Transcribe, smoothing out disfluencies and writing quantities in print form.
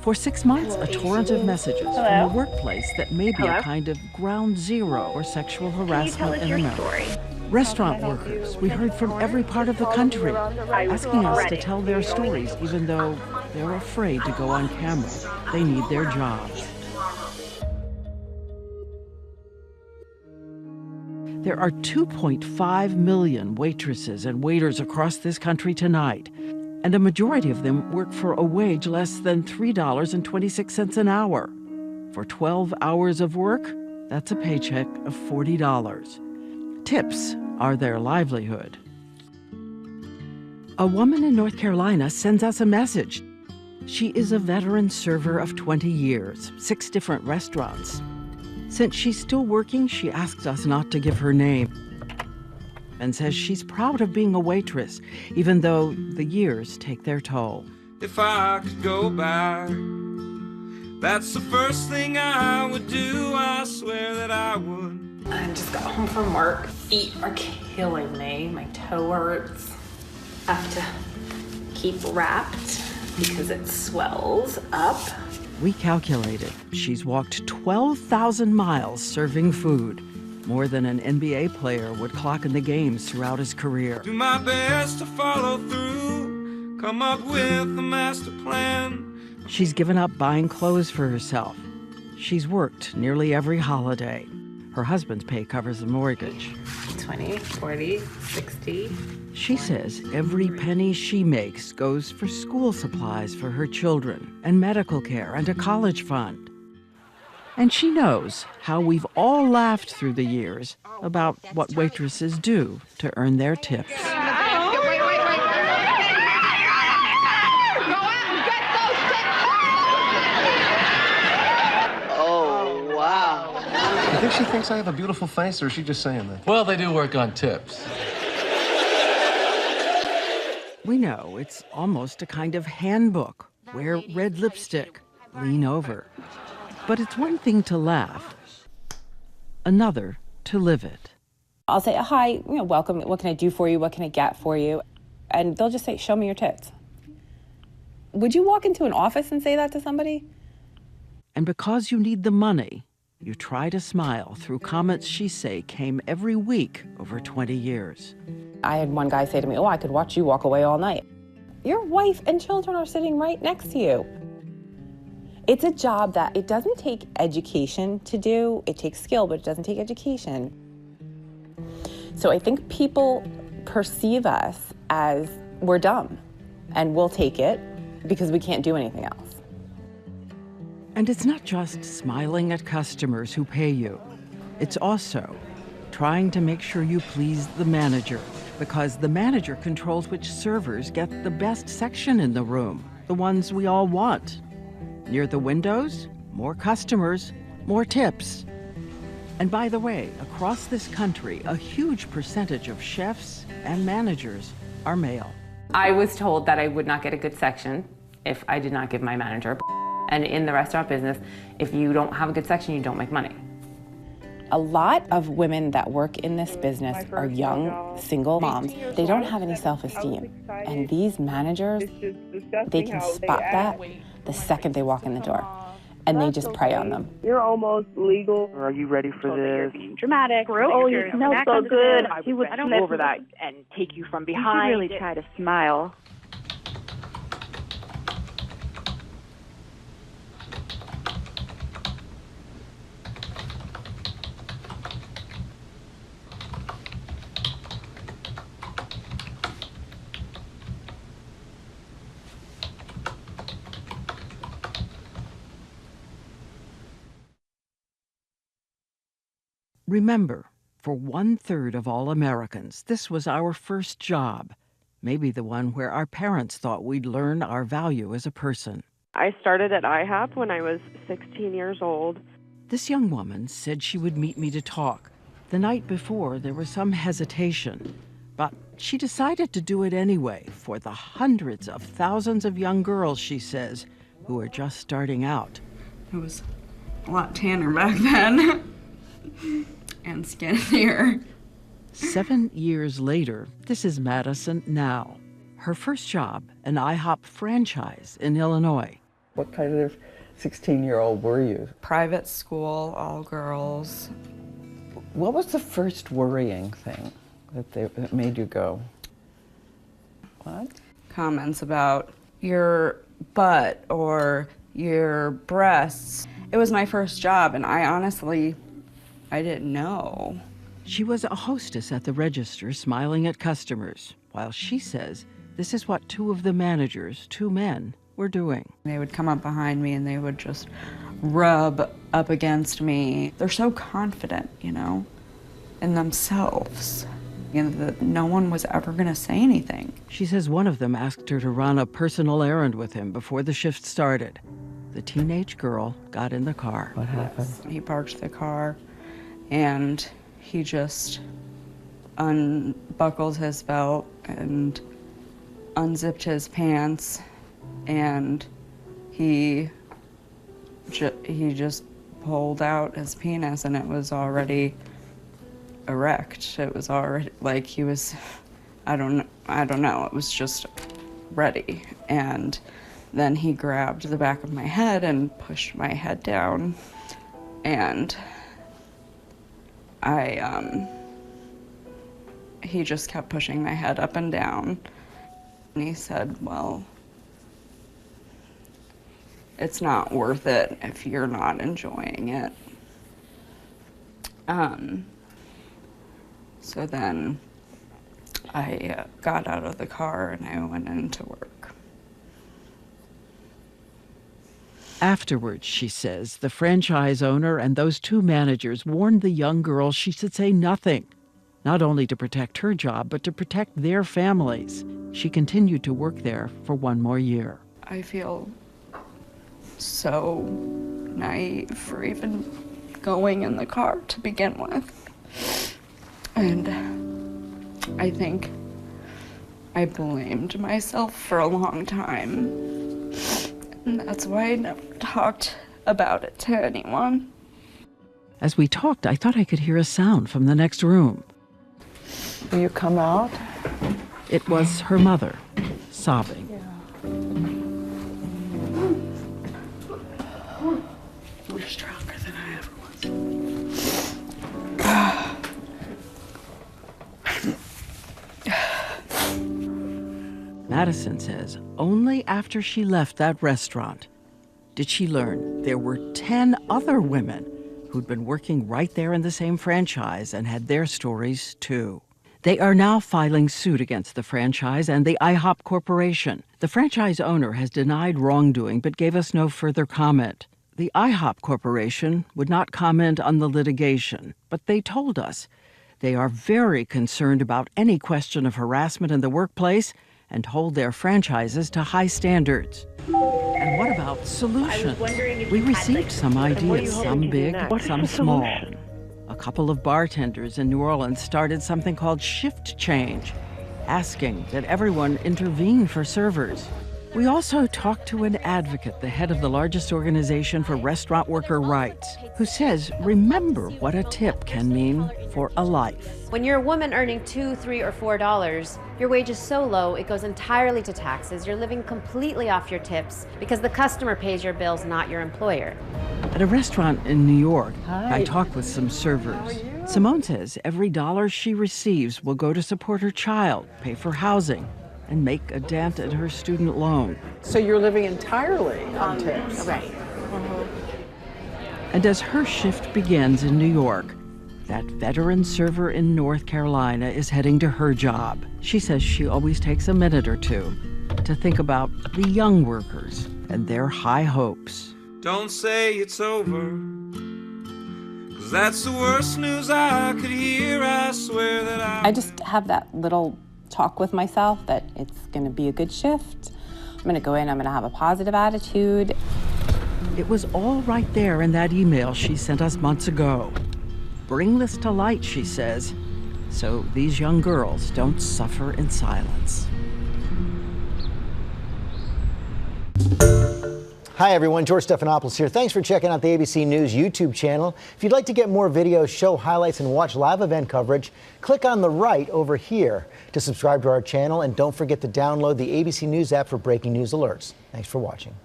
For 6 months, a torrent of messages from a workplace that may be a kind of ground zero for sexual harassment in America. Restaurant workers, we heard from every part of the country, asking us to tell their stories even though they're afraid to go on camera. They need their jobs. There are 2.5 million waitresses and waiters across this country tonight, and a majority of them work for a wage less than $3.26 an hour. For 12 hours of work, that's a paycheck of $40. Tips are their livelihood. A woman in North Carolina sends us a message. She is a veteran server of 20 years, 6 different restaurants. Since she's still working, she asks us not to give her name and says she's proud of being a waitress, even though the years take their toll. If I could go back, that's the first thing I would do. I swear that I would. I just got home from work. Feet are killing me. My toe hurts. I have to keep wrapped because it swells up. We calculated she's walked 12,000 miles serving food, more than an NBA player would clock in the games throughout his career. Do my best to follow through, come up with a master plan. She's given up buying clothes for herself. She's worked nearly every holiday. Her husband's pay covers the mortgage. 20, 40, 60. She says every penny she makes goes for school supplies for her children and medical care and a college fund. And she knows how we've all laughed through the years about what waitresses do to earn their tips. Go out and get those tips! Oh, wow. You think she thinks I have a beautiful face, or is she just saying that? Well, they do work on tips. We know it's almost a kind of handbook. Wear red lipstick, lean over. But it's one thing to laugh, another to live it. I'll say, hi, welcome. What can I do for you? What can I get for you? And they'll just say, show me your tits. Would you walk into an office and say that to somebody? And because you need the money, you try to smile through comments she say came every week over 20 years. I had one guy say to me, I could watch you walk away all night. Your wife and children are sitting right next to you. It's a job that it doesn't take education to do. It takes skill, but it doesn't take education. So I think people perceive us as we're dumb, and we'll take it because we can't do anything else. And it's not just smiling at customers who pay you. It's also trying to make sure you please the manager, because the manager controls which servers get the best section in the room, the ones we all want. Near the windows, more customers, more tips. And by the way, across this country, a huge percentage of chefs and managers are male. I was told that I would not get a good section if I did not give my manager. And in the restaurant business, if you don't have a good section, you don't make money. A lot of women that work in this business are young, single moms. They don't have any self-esteem. And these managers, they can spot that the second they walk in the door. And they just prey on them. You're almost legal. Are you ready for this? Being dramatic. Oh, you smell so good. He would come over that and take you from behind. You should really try to smile. Remember, for 1/3 of all Americans, this was our first job, maybe the one where our parents thought we'd learn our value as a person. I started at IHOP when I was 16 years old. This young woman said she would meet me to talk. The night before, there was some hesitation, but she decided to do it anyway for the hundreds of thousands of young girls, she says, who are just starting out. It was a lot tanner back then. And skinnier. 7 years later, this is Madison now. Her first job, an IHOP franchise in Illinois. What kind of 16-year-old were you? Private school, all girls. What was the first worrying thing that made you go, what? Comments about your butt or your breasts. It was my first job, and I didn't know. She was a hostess at the register, smiling at customers, while she says this is what two of the managers, two men, were doing. They would come up behind me and they would just rub up against me. They're so confident, you know, in themselves. And that no one was ever gonna say anything. She says one of them asked her to run a personal errand with him before the shift started. The teenage girl got in the car. What happened? He parked the car and he just unbuckled his belt and unzipped his pants, and he just pulled out his penis, and it was already erect. It was already, like, he was, I don't know, it was just ready. And then he grabbed the back of my head and pushed my head down, and he just kept pushing my head up and down. And he said, well, it's not worth it if you're not enjoying it. So then I got out of the car and I went into work. Afterwards, she says, the franchise owner and those two managers warned the young girl she should say nothing, not only to protect her job, but to protect their families. She continued to work there for one more year. I feel so naive for even going in the car to begin with. And I think I blamed myself for a long time. And that's why I never talked about it to anyone. As we talked, I thought I could hear a sound from the next room. Will you come out? It was her mother, sobbing. You're stronger than I ever was. Madison says only after she left that restaurant did she learn there were 10 other women who'd been working right there in the same franchise and had their stories too. They are now filing suit against the franchise and the IHOP Corporation. The franchise owner has denied wrongdoing but gave us no further comment. The IHOP Corporation would not comment on the litigation, but they told us they are very concerned about any question of harassment in the workplace and hold their franchises to high standards. And what about solutions? We received some ideas, some big, some small. A couple of bartenders in New Orleans started something called Shift Change, asking that everyone intervene for servers. We also talked to an advocate, the head of the largest organization for restaurant worker rights, who says, remember what a tip can mean for a life. When you're a woman earning $2, $3, or $4, your wage is so low it goes entirely to taxes. You're living completely off your tips because the customer pays your bills, not your employer. At a restaurant in New York, I talked with some servers. Simone says every dollar she receives will go to support her child, pay for housing, and make a dent in her student loan. So you're living entirely on tips? Right. And as her shift begins in New York, that veteran server in North Carolina is heading to her job. She says she always takes a minute or two to think about the young workers and their high hopes. Don't say it's over, 'cause that's the worst news I could hear. I swear that I just have that little talk with myself that it's going to be a good shift. I'm going to go in, I'm going to have a positive attitude. It was all right there in that email she sent us months ago. Bring this to light, she says, so these young girls don't suffer in silence. Hi everyone, George Stephanopoulos here. Thanks for checking out the ABC News YouTube channel. If you'd like to get more videos, show highlights, and watch live event coverage, click on the right over here to subscribe to our channel, and don't forget to download the ABC News app for breaking news alerts. Thanks for watching.